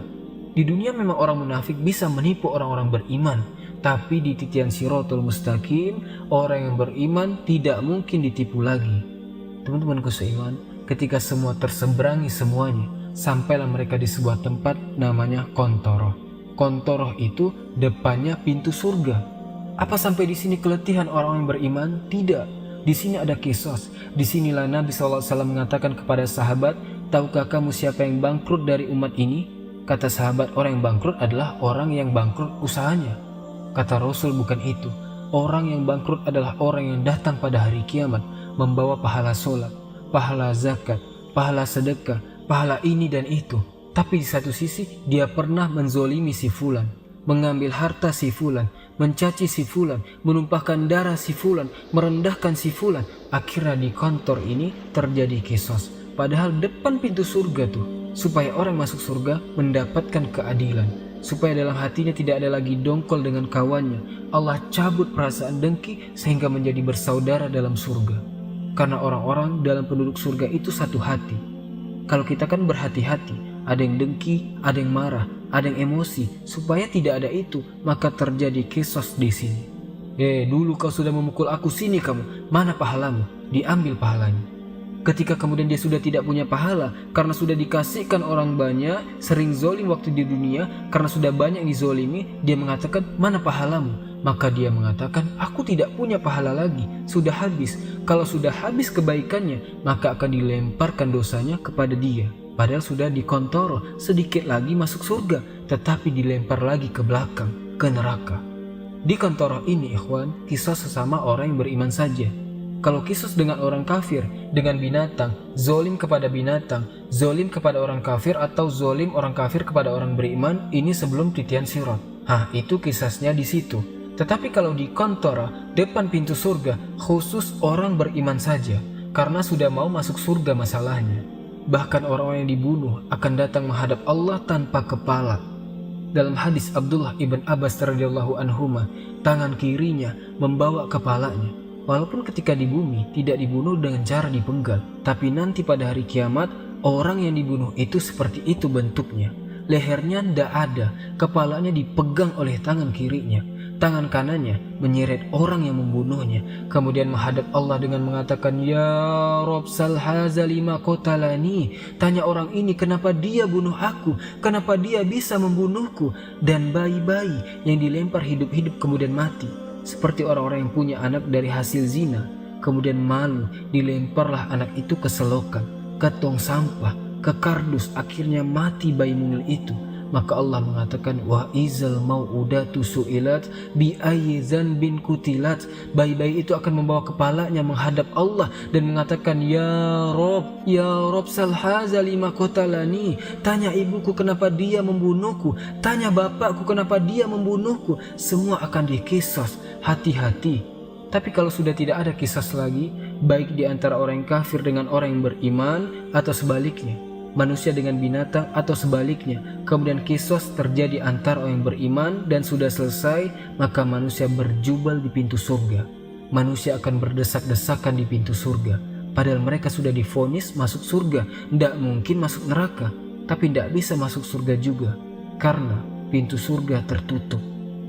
Di dunia memang orang munafik bisa menipu orang-orang beriman, tapi di titian Shirathul Mustaqim, orang yang beriman tidak mungkin ditipu lagi. Teman-temanku seiman, ketika semua terseberangi semuanya, sampailah mereka di sebuah tempat namanya Qontoroh. Qontoroh itu depannya pintu surga. Apa sampai di sini keletihan orang yang beriman? Tidak. Di sini ada kisos. Di sinilah Nabi SAW mengatakan kepada sahabat, tahukah kamu siapa yang bangkrut dari umat ini? Kata sahabat, orang yang bangkrut adalah orang yang bangkrut usahanya. Kata Rasul, bukan itu. Orang yang bangkrut adalah orang yang datang pada hari kiamat membawa pahala sholat, pahala zakat, pahala sedekah, pahala ini dan itu. Tapi di satu sisi dia pernah menzolimi si fulan, mengambil harta si fulan, mencaci si fulan, menumpahkan darah si fulan, merendahkan si fulan. Akhirnya di kantor ini terjadi kisos. Padahal depan pintu surga tuh, supaya orang masuk surga mendapatkan keadilan, supaya dalam hatinya tidak ada lagi dongkol dengan kawannya. Allah cabut perasaan dengki sehingga menjadi bersaudara dalam surga. Karena orang-orang dalam penduduk surga itu satu hati. Kalau kita kan berhati-hati, ada yang dengki, ada yang marah, ada yang emosi. Supaya tidak ada itu, maka terjadi kisos di sini. Dulu kau sudah memukul aku, sini kamu, mana pahalamu? Diambil pahalanya. Ketika kemudian dia sudah tidak punya pahala karena sudah dikasihkan orang banyak, sering zolim waktu di dunia, karena sudah banyak yang dizolimi, dia mengatakan, mana pahalamu? Maka dia mengatakan, aku tidak punya pahala lagi, sudah habis. Kalau sudah habis kebaikannya, maka akan dilemparkan dosanya kepada dia. Padahal sudah dikontoro, sedikit lagi masuk surga, tetapi dilempar lagi ke belakang, ke neraka. Di kontoro ini, ikhwan, kisah sesama orang yang beriman saja. Kalau kisos dengan orang kafir, dengan binatang, zolim kepada binatang, zolim kepada orang kafir, atau zolim orang kafir kepada orang beriman, ini sebelum titian sirat. Itu kisahnya di situ. Tetapi kalau di Qontoroh, depan pintu surga, khusus orang beriman saja, karena sudah mau masuk surga masalahnya. Bahkan orang-orang yang dibunuh akan datang menghadap Allah tanpa kepala. Dalam hadis Abdullah ibn Abbas radhiyallahu anhuma, tangan kirinya membawa kepalanya. Walaupun ketika di bumi tidak dibunuh dengan cara dipenggal, tapi nanti pada hari kiamat orang yang dibunuh itu seperti itu bentuknya. Lehernya tidak ada, kepalanya dipegang oleh tangan kirinya, tangan kanannya menyeret orang yang membunuhnya, kemudian menghadap Allah dengan mengatakan, ya Rob sal haza lima qatalani. Tanya orang ini, kenapa dia bunuh aku, kenapa dia bisa membunuhku. Dan bayi-bayi yang dilempar hidup-hidup kemudian mati, seperti orang-orang yang punya anak dari hasil zina, kemudian malu, dilemparlah anak itu ke selokan, ke tong sampah, ke kardus, akhirnya mati bayi mungil itu. Maka Allah mengatakan, wa izal mau'udatu su'ilat bi ayyi dzanbin kutilat. Bayi-bayi itu akan membawa kepalanya menghadap Allah dan mengatakan, ya Rob sal haza lima qatalani. Tanya ibuku kenapa dia membunuhku, tanya bapakku kenapa dia membunuhku. Semua akan dikisos. Hati-hati. Tapi kalau sudah tidak ada kisas lagi, baik di antara orang yang kafir dengan orang yang beriman, atau sebaliknya, manusia dengan binatang atau sebaliknya, kemudian kisos terjadi antara orang yang beriman dan sudah selesai, maka manusia berjubel di pintu surga. Manusia akan berdesak-desakan di pintu surga, padahal mereka sudah divonis masuk surga, tidak mungkin masuk neraka, tapi tidak bisa masuk surga juga karena pintu surga tertutup.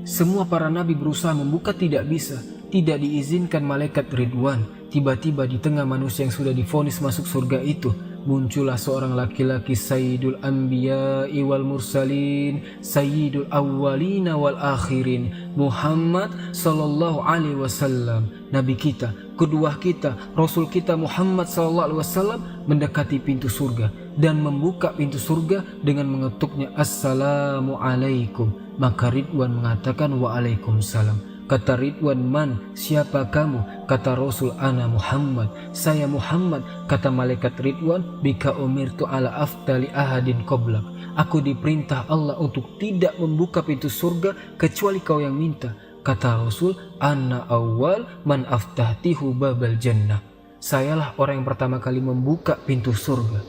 Semua para nabi berusaha membuka, tidak bisa, tidak diizinkan malaikat Ridwan. Tiba-tiba di tengah manusia yang sudah divonis masuk surga itu, muncullah seorang laki-laki, Sayyidul Anbiya'i wal Mursalin, Sayyidul Awwalina wal Akhirin, Muhammad sallallahu alaihi wasallam. Nabi kita, kedua kita, Rasul kita Muhammad sallallahu alaihi wasallam mendekati pintu surga dan membuka pintu surga dengan mengetuknya, Assalamu alaikum. Maka Ridwan mengatakan, Waalaikumsalam. Kata Ridwan, "Man, siapa kamu?" Kata Rasul, "Ana Muhammad." "Saya Muhammad." Kata malaikat Ridwan, "Bika umirtu ala afdali ahadin qoblak." Aku diperintah Allah untuk tidak membuka pintu surga kecuali kau yang minta. Kata Rasul, "Ana awal man aftahtihu babal jannah." Sayalah orang yang pertama kali membuka pintu surga.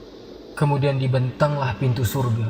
Kemudian dibentanglah pintu surga.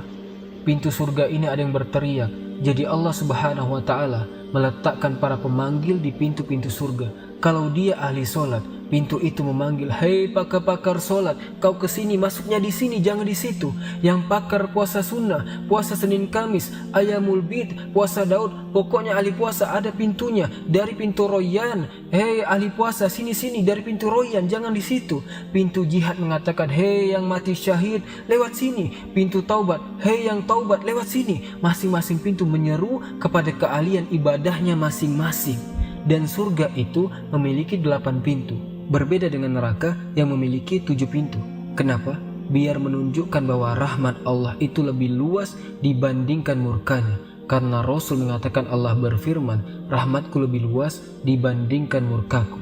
Pintu surga ini ada yang berteriak. Jadi Allah Subhanahu wa Ta'ala meletakkan para pemanggil di pintu-pintu surga. Kalau dia ahli solat, pintu itu memanggil, "Hei pakar-pakar solat, kau kesini, masuknya di sini, jangan di situ." Yang pakar puasa sunnah, puasa Senin Kamis, Ayamul Bid, puasa Daud, pokoknya ahli puasa ada pintunya, dari pintu Royan. "Hei ahli puasa, sini-sini dari pintu Royan, jangan di situ." Pintu jihad mengatakan, "Hei yang mati syahid, lewat sini." Pintu taubat, "Hei yang taubat, lewat sini." Masing-masing pintu menyeru kepada keahlian ibadahnya masing-masing. Dan surga itu memiliki 8 pintu, berbeda dengan neraka yang memiliki 7 pintu. Kenapa? Biar menunjukkan bahwa rahmat Allah itu lebih luas dibandingkan murkanya. Karena Rasul mengatakan, Allah berfirman, "Rahmatku lebih luas dibandingkan murkaku."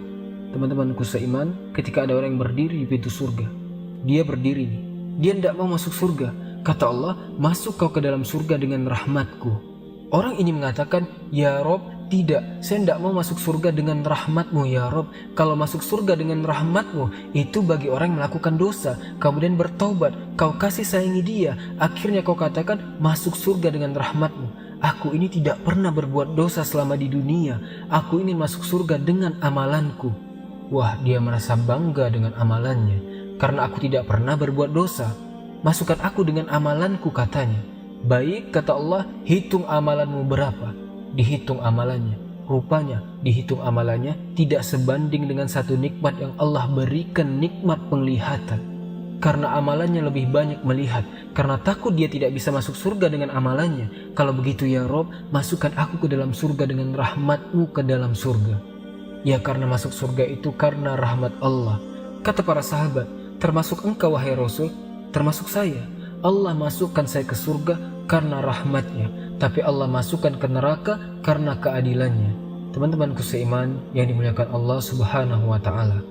Teman-temanku seiman, ketika ada orang yang berdiri di pintu surga, dia berdiri nih, dia tidak mau masuk surga. Kata Allah, "Masuk kau ke dalam surga dengan rahmatku." Orang ini mengatakan, "Ya Rob, tidak, saya tidak mau masuk surga dengan rahmatmu ya Rob. Kalau masuk surga dengan rahmatmu, itu bagi orang yang melakukan dosa, kemudian bertaubat, kau kasih sayangi dia, akhirnya kau katakan masuk surga dengan rahmatmu. Aku ini tidak pernah berbuat dosa selama di dunia, aku ingin masuk surga dengan amalanku." Wah, dia merasa bangga dengan amalannya. "Karena aku tidak pernah berbuat dosa, masukkan aku dengan amalanku," katanya. "Baik," kata Allah, "hitung amalanmu berapa." Dihitung amalannya. Rupanya dihitung amalannya tidak sebanding dengan satu nikmat yang Allah berikan, nikmat penglihatan. Karena amalannya lebih banyak melihat, karena takut dia tidak bisa masuk surga dengan amalannya. "Kalau begitu ya Rob, masukkan aku ke dalam surga dengan rahmatmu ke dalam surga." Ya, karena masuk surga itu karena rahmat Allah. Kata para sahabat, "Termasuk engkau wahai Rasul, termasuk saya. Allah masukkan saya ke surga karena rahmatnya, tapi Allah masukkan ke neraka karena keadilannya." Teman-temanku seiman yang dimuliakan Allah Subhanahu wa Ta'ala,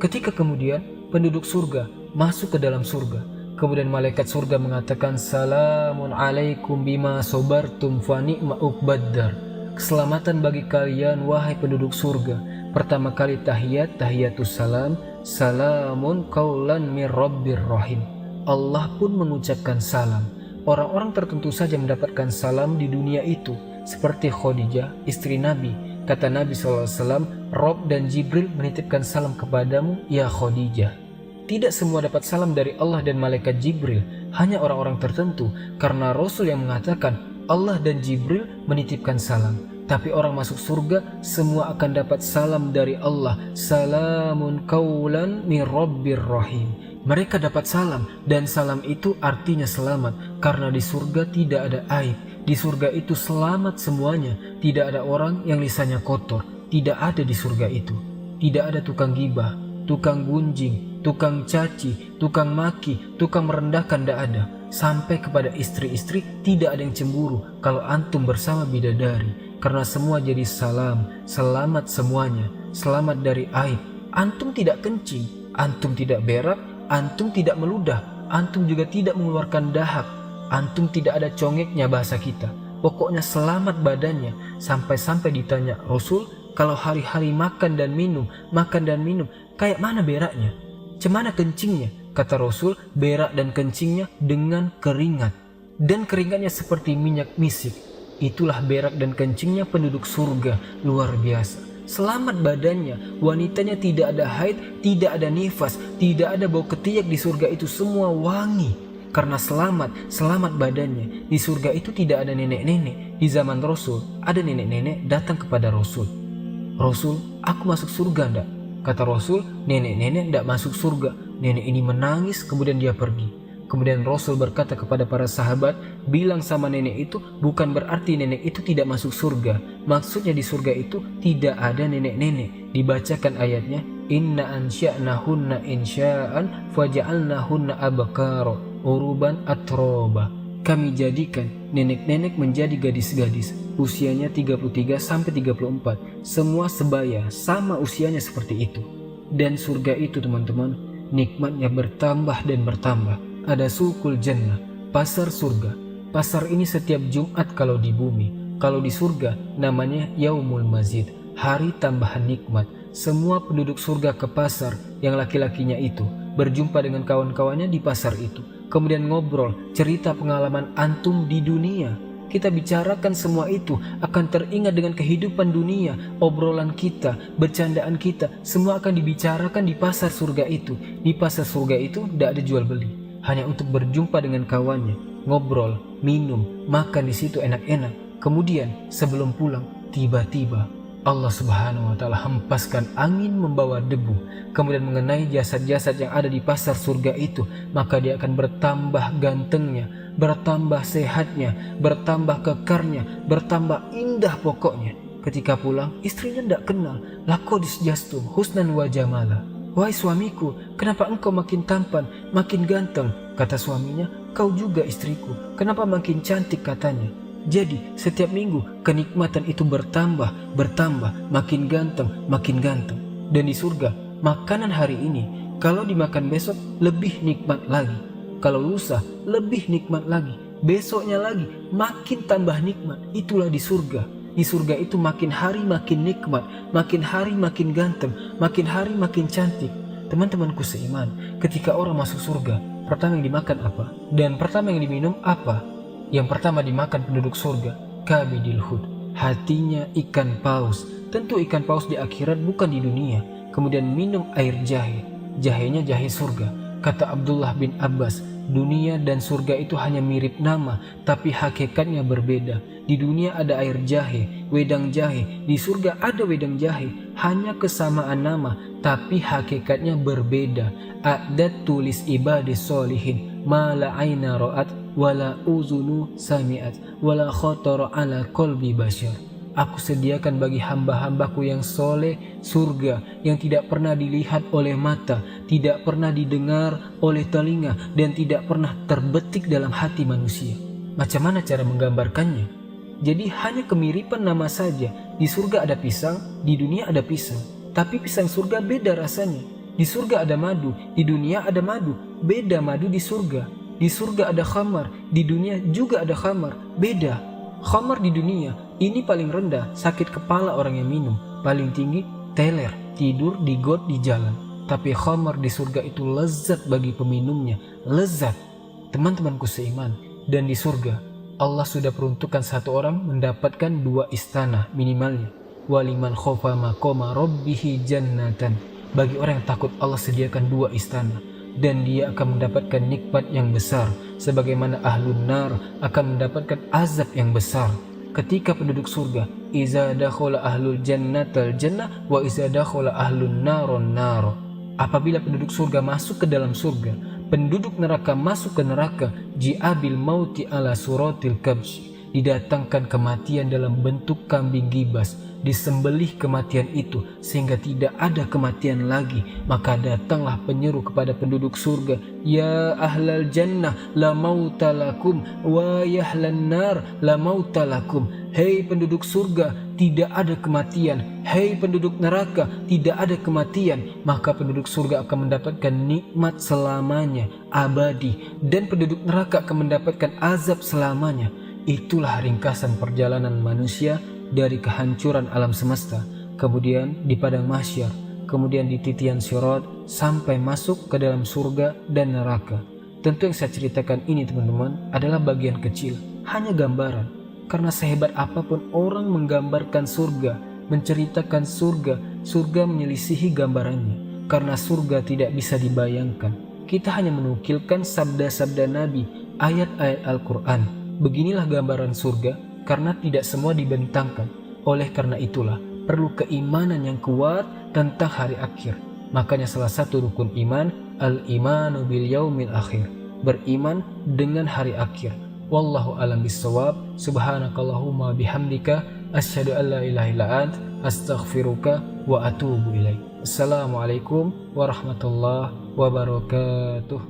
ketika kemudian penduduk surga masuk ke dalam surga, kemudian malaikat surga mengatakan, "Salamun alaikum bima sobartum fa ni'ma uqbaddar." Keselamatan bagi kalian wahai penduduk surga. Pertama kali tahiyatus salam, "Salamun qaulan mir rabbir rahim." Allah pun mengucapkan salam. Orang-orang tertentu saja mendapatkan salam di dunia itu, seperti Khadijah, istri Nabi. Kata Nabi SAW, "Rob dan Jibril menitipkan salam kepadamu, ya Khadijah." Tidak semua dapat salam dari Allah dan malaikat Jibril, hanya orang-orang tertentu, karena Rasul yang mengatakan Allah dan Jibril menitipkan salam. Tapi orang masuk surga semua akan dapat salam dari Allah, "Salamun qaulan mir rabbir rahim." Mereka dapat salam, dan salam itu artinya selamat, karena di surga tidak ada aib. Di surga itu selamat semuanya, tidak ada orang yang lisannya kotor, tidak ada di surga itu. Tidak ada tukang gibah, tukang gunjing, tukang caci, tukang maki, tukang merendahkan, tidak ada. Sampai kepada istri-istri tidak ada yang cemburu kalau antum bersama bidadari, karena semua jadi salam, selamat semuanya, selamat dari aib. Antum tidak kencing, antum tidak berak, antum tidak meludah, antum juga tidak mengeluarkan dahak, antum tidak ada congeknya bahasa kita. Pokoknya selamat badannya. Sampai-sampai ditanya, "Rasul, kalau hari-hari makan dan minum, kayak mana beraknya? Cemana kencingnya?" Kata Rasul, "Berak dan kencingnya dengan keringat, dan keringatnya seperti minyak misik." Itulah berak dan kencingnya penduduk surga, luar biasa. Selamat badannya, wanitanya tidak ada haid, tidak ada nifas, tidak ada bau ketiak di surga itu, semua wangi. Karena selamat badannya. Di surga itu tidak ada nenek-nenek. Di zaman Rasul, ada nenek-nenek datang kepada Rasul. "Rasul, aku masuk surga enggak?" Kata Rasul, "Nenek-nenek enggak masuk surga." Nenek ini menangis, kemudian dia pergi. Kemudian Rasul berkata kepada para sahabat, "Bilang sama nenek itu, bukan berarti nenek itu tidak masuk surga. Maksudnya di surga itu tidak ada nenek-nenek." Dibacakan ayatnya, "Inna ansya'nahunna insya'an faja'alnahunna abkara uruban atroba." kami jadikan nenek-nenek menjadi gadis-gadis, usianya 33 sampai 34, semua sebaya, sama usianya seperti itu. Dan surga itu teman-teman, nikmatnya bertambah dan bertambah. Ada sukul jannah, pasar surga. Pasar ini setiap Jumat kalau di bumi, kalau di surga namanya Yaumul Mazid, hari tambahan nikmat. Semua penduduk surga ke pasar, yang laki-lakinya itu berjumpa dengan kawan-kawannya di pasar itu, kemudian ngobrol, cerita pengalaman antum di dunia. Kita bicarakan semua itu, akan teringat dengan kehidupan dunia, obrolan kita, bercandaan kita, semua akan dibicarakan di pasar surga itu. Di pasar surga itu tidak ada jual beli, hanya untuk berjumpa dengan kawannya, ngobrol, minum, makan di situ enak-enak. Kemudian sebelum pulang, tiba-tiba Allah Subhanahu wa Ta'ala hempaskan angin membawa debu, kemudian mengenai jasad-jasad yang ada di pasar surga itu, maka dia akan bertambah gantengnya, bertambah sehatnya, bertambah kekarnya, bertambah indah pokoknya. Ketika pulang, istrinya tidak kenal. Lakodis jastum husnan wa jamala. Wahai suamiku, kenapa engkau makin tampan, makin ganteng? Kata suaminya, kau juga istriku, kenapa makin cantik? Katanya. Jadi setiap minggu kenikmatan itu bertambah, makin ganteng, makin ganteng. Dan di surga, makanan hari ini kalau dimakan besok lebih nikmat lagi, kalau lusa lebih nikmat lagi, besoknya lagi makin tambah nikmat. Itulah di surga. Di surga itu makin hari makin nikmat, makin hari makin ganteng, makin hari makin cantik. Teman-temanku seiman, ketika orang masuk surga, pertama yang dimakan apa? Dan pertama yang diminum apa? Yang pertama dimakan penduduk surga, kabidil hud, hatinya ikan paus. Tentu ikan paus di akhirat, bukan di dunia. Kemudian minum air jahe, jahenya jahe surga. Kata Abdullah bin Abbas, dunia dan surga itu hanya mirip nama, tapi hakikatnya berbeda. Di dunia ada air jahe, wedang jahe. Di surga ada wedang jahe, hanya kesamaan nama, tapi hakikatnya berbeda. A'dat tulis ibadis solihin, ma la aina ra'at, wala uzunu sami'at, wala khatara ala qalbi bashar. Aku sediakan bagi hamba-hambaku yang soleh surga yang tidak pernah dilihat oleh mata, tidak pernah didengar oleh telinga, dan tidak pernah terbetik dalam hati manusia. Macam mana cara menggambarkannya? Jadi hanya kemiripan nama saja. Di surga ada pisang, di dunia ada pisang, tapi pisang surga beda rasanya. Di surga ada madu, di dunia ada madu, beda madu di surga. Di surga ada khamar, di dunia juga ada khamar, beda. Khamar di dunia ini paling rendah, sakit kepala orang yang minum. Paling tinggi, teler, tidur di got di jalan. Tapi khamar di surga itu lezat bagi peminumnya, lezat. Teman-temanku seiman, dan di surga Allah sudah peruntukkan satu orang mendapatkan 2 istana minimalnya. Waliman khofa maqama rabbihi jannatan. Bagi orang yang takut, Allah sediakan 2 istana. Dan dia akan mendapatkan nikmat yang besar, sebagaimana ahlun nar akan mendapatkan azab yang besar. Ketika penduduk surga, iza dakhala ahlul jannatal jannah wa iza dakhala ahlun naron nar. Apabila penduduk surga masuk ke dalam surga, penduduk neraka masuk ke neraka, ji'abil mauti ala suratil kabsh, didatangkan kematian dalam bentuk kambing gibas, disembelih kematian itu sehingga tidak ada kematian lagi. Maka datanglah penyeru kepada penduduk surga, ya ahlal jannah la mauta lakum wa ya ahlan nar la mauta lakum. Hei penduduk surga, tidak ada kematian. Hei penduduk neraka, tidak ada kematian. Maka penduduk surga akan mendapatkan nikmat selamanya, abadi, dan penduduk neraka akan mendapatkan azab selamanya. Itulah ringkasan perjalanan manusia dari kehancuran alam semesta, kemudian di padang mahsyar, kemudian di titian sirat, sampai masuk ke dalam surga dan neraka. Tentu yang saya ceritakan ini teman-teman adalah bagian kecil, hanya gambaran. Karena sehebat apapun orang menggambarkan surga, menceritakan surga, surga menyelisihi gambarannya. Karena surga tidak bisa dibayangkan. Kita hanya menukilkan sabda-sabda Nabi, ayat-ayat Al-Quran. Beginilah gambaran surga, karena tidak semua dibentangkan. Oleh karena itulah perlu keimanan yang kuat tentang hari akhir. Makanya salah satu rukun iman, al-imanu bil yaumil akhir, beriman dengan hari akhir. Wallahu alam bissawab. Subhanakallahumma bihamdika asyhadu an la ilaha illa ant astaghfiruka wa atubu ilaik. Assalamualaikum warahmatullahi wabarakatuh.